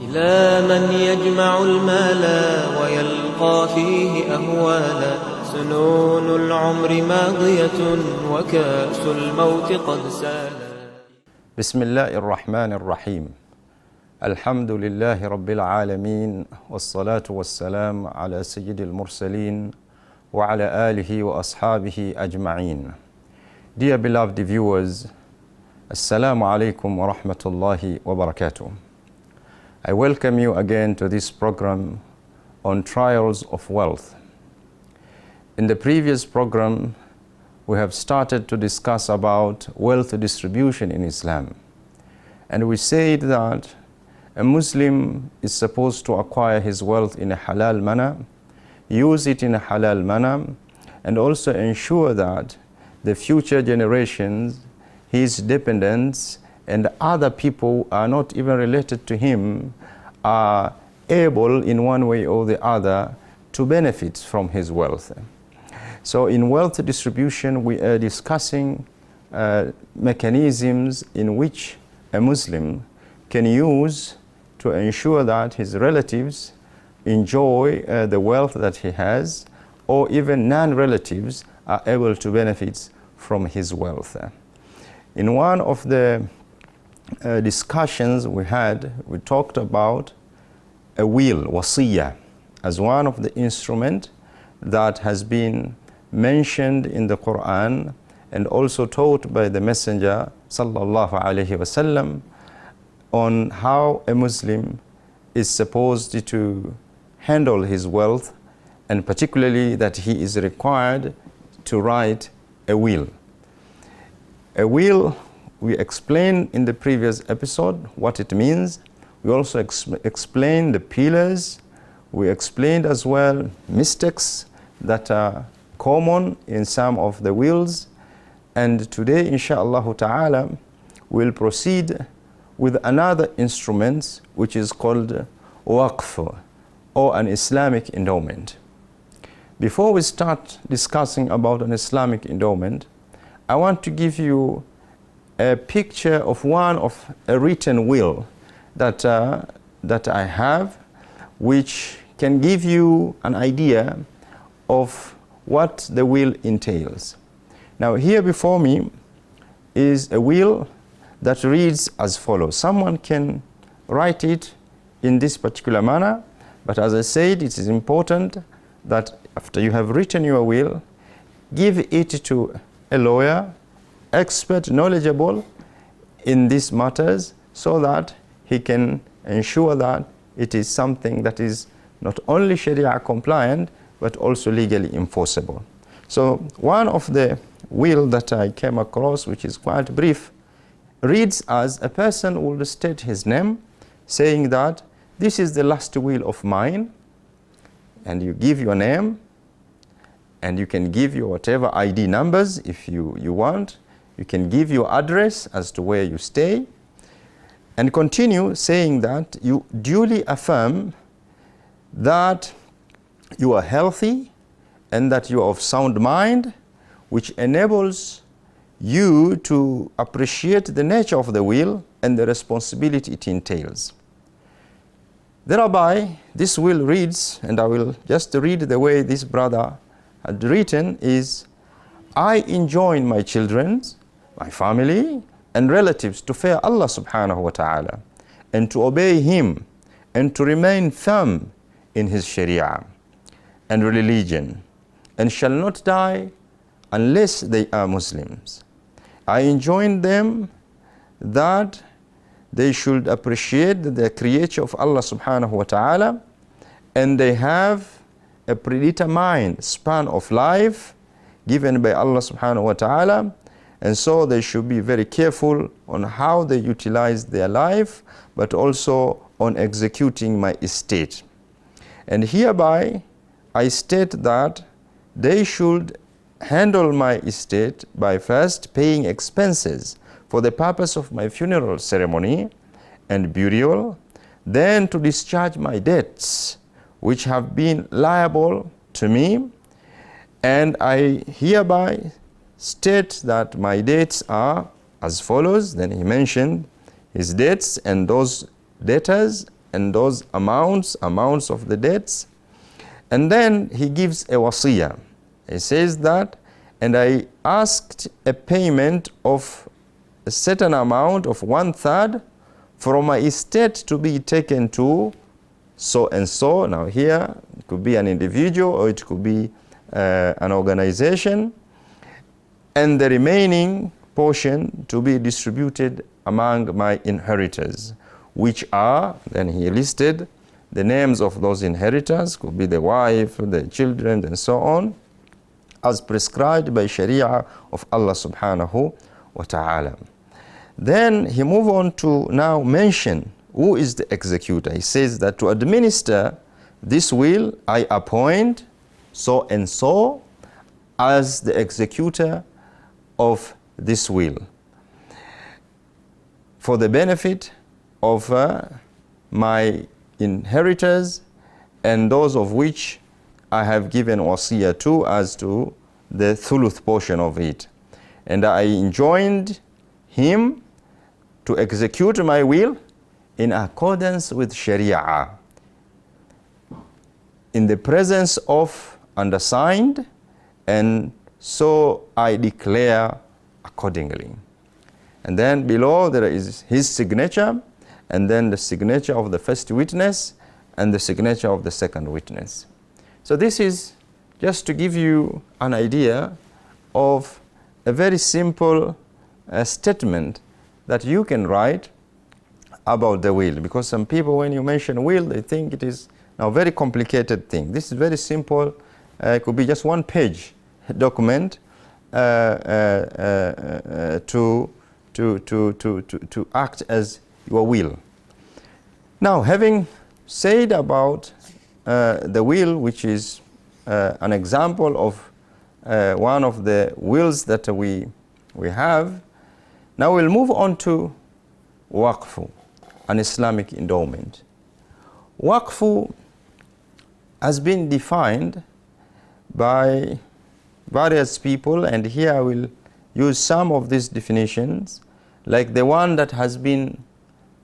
إلى من يجمع المال ويلقى فيه أهوالا، سنون العمر ماضية وكأس الموت قد سالا. بسم الله الرحمن الرحيم. الحمد لله رب العالمين، والصلاة والسلام على سيد المرسلين وعلى آله وأصحابه أجمعين. Dear beloved viewers, Assalamu alaikum wa rahmatullahi wa barakatuh. I welcome you again to this program on trials of wealth. In the previous program, we have started to discuss about wealth distribution in Islam. And we said that a Muslim is supposed to acquire his wealth in a halal manner, use it in a halal manner, and also ensure that the future generations, his dependents, and other people are not even related to him, are able in one way or the other to benefit from his wealth. So in wealth distribution, we are discussing mechanisms in which a Muslim can use to ensure that his relatives enjoy the wealth that he has, or even non-relatives are able to benefit from his wealth. In one of the discussions we had, we talked about a will, wasiyah, as one of the instruments that has been mentioned in the Quran and also taught by the Messenger sallallahu alaihi wasallam on how a Muslim is supposed to handle his wealth, and particularly that he is required to write a will. A will, we explained in the previous episode what it means. We also explained the pillars. We explained as well mistakes that are common in some of the wills. And today, inshallah ta'ala, we'll proceed with another instrument which is called waqf, or an Islamic endowment. Before we start discussing about an Islamic endowment, I want to give you a picture of one of a written will that I have, which can give you an idea of what the will entails. Now here before me is a will that reads as follows. Someone can write it in this particular manner, but as I said, it is important that after you have written your will, give it to a lawyer, expert, knowledgeable in these matters, so that he can ensure that it is something that is not only Sharia compliant, but also legally enforceable. So one of the will that I came across, which is quite brief, reads as a person will state his name, saying that this is the last will of mine, and you give your name, and you can give your whatever ID numbers if you want. You can give your address as to where you stay, and continue saying that you duly affirm that you are healthy and that you are of sound mind, which enables you to appreciate the nature of the will and the responsibility it entails. Thereby, this will reads, and I will just read the way this brother had written, is, I enjoin my children, my family, and relatives to fear Allah subhanahu wa ta'ala, and to obey Him, and to remain firm in His Sharia and religion, and shall not die unless they are Muslims. I enjoin them that they should appreciate the creature of Allah subhanahu wa ta'ala, and they have a predetermined span of life given by Allah subhanahu wa ta'ala, and so they should be very careful on how they utilize their life, but also on executing my estate. And hereby I state that they should handle my estate by first paying expenses for the purpose of my funeral ceremony and burial, then to discharge my debts which have been liable to me, and I hereby state that my debts are as follows. Then he mentioned his debts, and those debtors and those amounts of the debts. And then he gives a wasiyah. He says that, and I asked a payment of a certain amount of 1/3 from my estate to be taken to so and so. Now here, it could be an individual or it could be an organization, and the remaining portion to be distributed among my inheritors, which are, then he listed the names of those inheritors, could be the wife, the children, and so on, as prescribed by Sharia of Allah subhanahu wa ta'ala. Then he move on to now mention who is the executor. He says that to administer this will, I appoint so and so as the executor of this will, for the benefit of my inheritors and those of which I have given wasiyah to, as to the thuluth portion of it. And I enjoined him to execute my will in accordance with Sharia, in the presence of undersigned, and so I declare accordingly. And then below there is his signature, and then the signature of the first witness, and the signature of the second witness. So this is just to give you an idea of a very simple statement that you can write about the will, because some people, when you mention will, they think it is now a very complicated thing. This is very simple. It could be just one page document to act as your will. Now, having said about the will, which is an example of one of the wills that we have, now we'll move on to waqf, an Islamic endowment. Waqf has been defined by various people, and here I will use some of these definitions, like the one that has been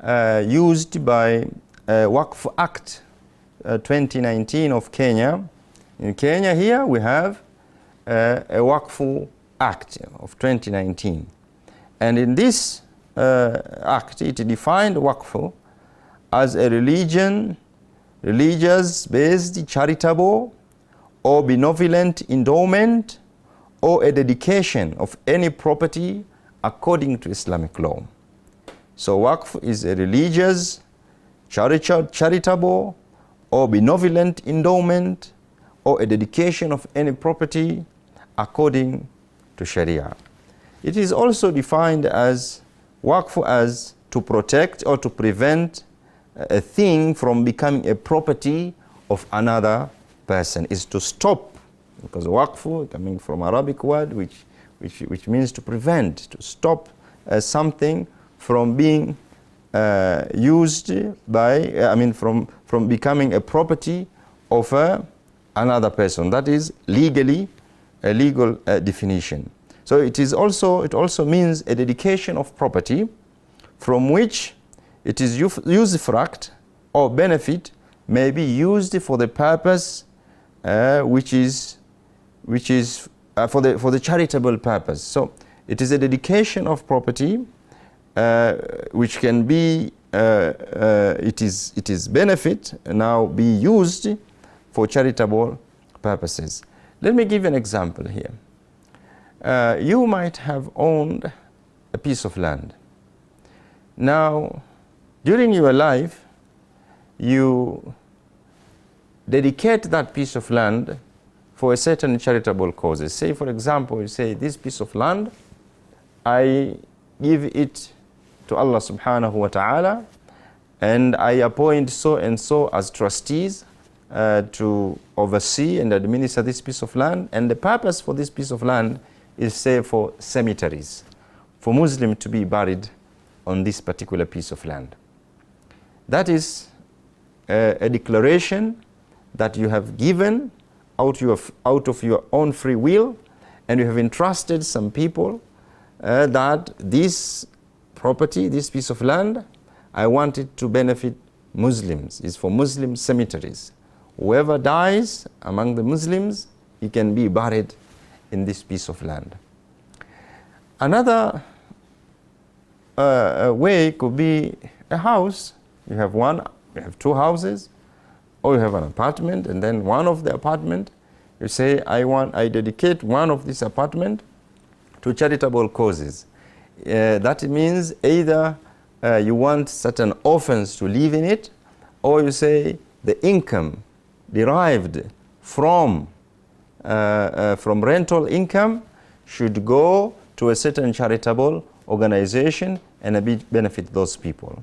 used by Waqf Act 2019 of Kenya. In Kenya here we have a Waqf Act of 2019. And in this act, it defined Waqf as a religious-based charitable or benevolent endowment or a dedication of any property according to Islamic law. So Waqf is a religious, charitable or benevolent endowment or a dedication of any property according to Sharia. It is also defined as Waqf as to protect or to prevent a thing from becoming a property of another person, is to stop, because Waqf, coming from Arabic word which means to prevent, to stop something from being used by, from becoming a property of another person. That is legally a legal definition. So it also means a dedication of property from which it is usufruct or benefit may be used for the purpose which is for the charitable purpose. So it is a dedication of property which can be it is benefit now be used for charitable purposes. Let me give an example here. You might have owned a piece of land. Now, during your life, you dedicate that piece of land for a certain charitable causes. Say, for example, you say, this piece of land, I give it to Allah subhanahu wa ta'ala, and I appoint so and so as trustees to oversee and administer this piece of land. And the purpose for this piece of land is, say, for cemeteries, for Muslims to be buried on this particular piece of land. That is a declaration that you have given out of your own free will, and you have entrusted some people that this property, this piece of land, I want it to benefit Muslims, is for Muslim cemeteries. Whoever dies among the Muslims, he can be buried in this piece of land. Another way could be a house. You have two houses, or you have an apartment, and then one of the apartment, you say, I dedicate one of this apartment to charitable causes. That means either you want certain orphans to live in it, or you say the income derived from rental income should go to a certain charitable organization and benefit those people.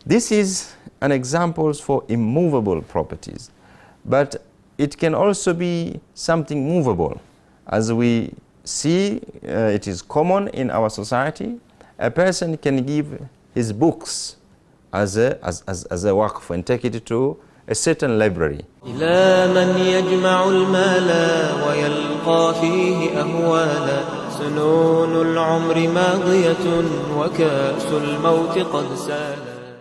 This is an example for immovable properties, but it can also be something movable. As we see, it is common in our society. A person can give his books as a waqf and take it to a certain library. إلى من يجمع المال ويلقى فيه أهوالا سنون العمر ماضية وكأس الموت قد سال